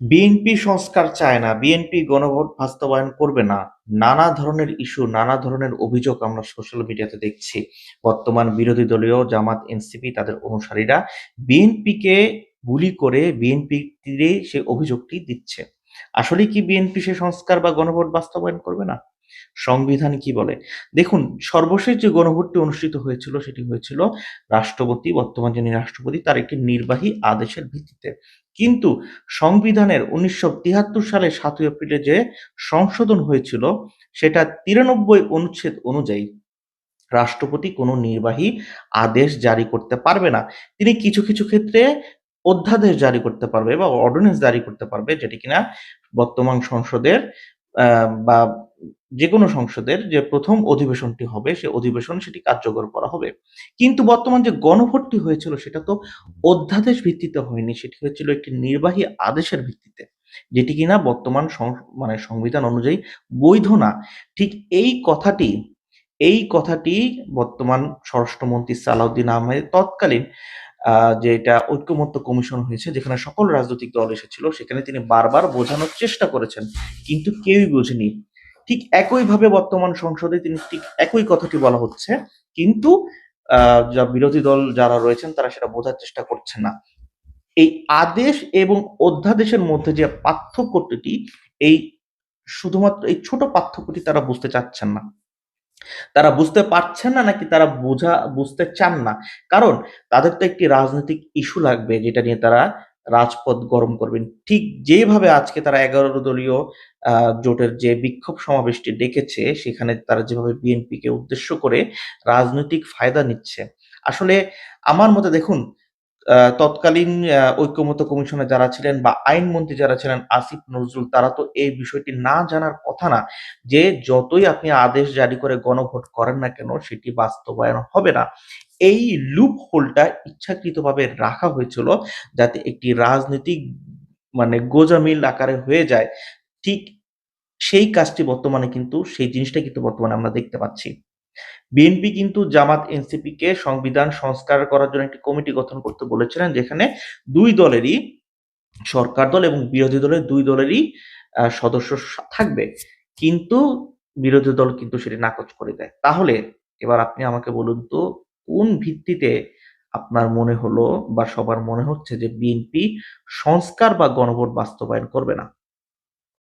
BNP সংস্কার চায় না, বিএনপি গণভোট বাস্তবায়ন করবে না। নানা ধরনের ইস্যু, নানা ধরনের অভিযোগ আমরা সোশ্যাল মিডিয়াতে দেখছি। বর্তমান বিরোধী দলীয় জামাত, এনসিপি তাদের অনুসারীরা বিএনপিকে বুলি করে বিএনপির তীরে সে অভিযোগটি দিচ্ছে। আসলে কি বিএনপি সে সংস্কার বা গণভোট বাস্তবায়ন করবে না? সংবিধান কি বলে? দেখুন, সর্বশেষ যে গণভোটটি অনুষ্ঠিত হয়েছিল সেটি হয়েছিল রাষ্ট্রপতি, বর্তমান যিনি রাষ্ট্রপতি তার একটি নির্বাহী আদেশের ভিত্তিতে। কিন্তু সংবিধানের ১৯৭৩ সালের ৭ই এপ্রিলে যে সংশোধন হয়েছিল সেটা ৯৩ অনুচ্ছেদ অনুযায়ী রাষ্ট্রপতি কোনো নির্বাহী আদেশ জারি করতে পারবে না। তিনি কিছু, কিছু ক্ষেত্রে অধ্যাদেশ জারি করতে পারবে বা অর্ডিন্যান্স জারি করতে পারবে যেটি কিনা বর্তমান সংসদের আ বা যেকোনো সংসদের যে ১ম অধিবেশনটি হবে সে অধিবেশনে সেটি কার্যকর করা হবে। কিন্তু বর্তমান যে গণভোটটি হয়েছিল সেটা তো অধ্যাদেশ ভিত্তিতে হয়নি। সেটি হয়েছিল একটি নির্বাহী আদেশের ভিত্তিতে। যেটি কিনা বর্তমান মানে সংবিধান অনুযায়ী বৈধ না। ঠিক এই কথাটি বর্তমান স্বরাষ্ট্রমন্ত্রী সালাউদ্দিন আহমেদ তৎকালীন আ যেটা ঐকমত্য কমিশন হয়েছে যেখানে সকল রাজনৈতিক দল এসেছিল সেখানে তিনি বারবার বোঝানোর চেষ্টা করেছেন। কিন্তু কেউই বোঝেনি। ঠিক একইভাবে বর্তমান সংসদে তিনি ঠিক একই কথাটি বলা হচ্ছে। কিন্তু আ যা বিরোধী দল যারা রয়েছেন তারা সেটা বোঝার চেষ্টা করছে না। এই আদেশ এবং অধ্যাদেশের মধ্যে যে পার্থক্যটি এই শুধুমাত্র এই ছোট পার্থক্যটি তারা বুঝতে চাচ্ছেন না। তারা বুঝতে পারছেন না নাকি তারা বুঝতে চান না। কারণ তাদের তো একটি রাজনৈতিক ইস্যু লাগবে যেটা নিয়ে তারা রাজপথ গরম করবেন। ঠিক যেভাবে আজকে তারা ১১ দলীয় আ জোটের যে বিক্ষোভ সমাবেশটি ডেকেছে সেখানে তারা যেভাবে বিএনপিকে উদ্দেশ্য করে রাজনৈতিক ফায়দা নিচ্ছে। আসলে আমার মতে দেখুন তৎকালীন ঐকমত্য কমিশনে যারা ছিলেন বা আইনমন্ত্রী যারা ছিলেন আসিফ নজরুল তারা তো এই বিষয়টি না জানার কথা না। যে যতই আপনি আদেশ জারি করে গণভোট করেন না কেন সেটি বাস্তবায়ন হবে না। এই লুপ হোলটা ইচ্ছাকৃতভাবে রাখা হয়েছিল যাতে একটি রাজনৈতিক মানে গোঁজামিল আকারে হয়ে যায়। ঠিক সেই কাজটি বর্তমানে কিন্তু সেই জিনিসটা কিন্তু বর্তমানে আমরা দেখতে পাচ্ছি। বিএনপি কিন্তু জামাত এনসিপিকে সংবিধান সংস্কার করার জন্য একটি কমিটি গঠন করতে বলেছিলেন যেখানে ২ দলেরই সরকার দল এবং বিরোধী দলের ২ দলেরই সদস্য থাকবে। কিন্তু বিরোধী দল কিন্তু সেটি নাকচ করে দেয়। তাহলে এবার আপনি আমাকে বলুন তো কোন ভিত্তিতে আপনার মনে হলো বা সবার মনে হচ্ছে যে বিএনপি সংস্কার বা গণভোট বাস্তবায়ন করবে না?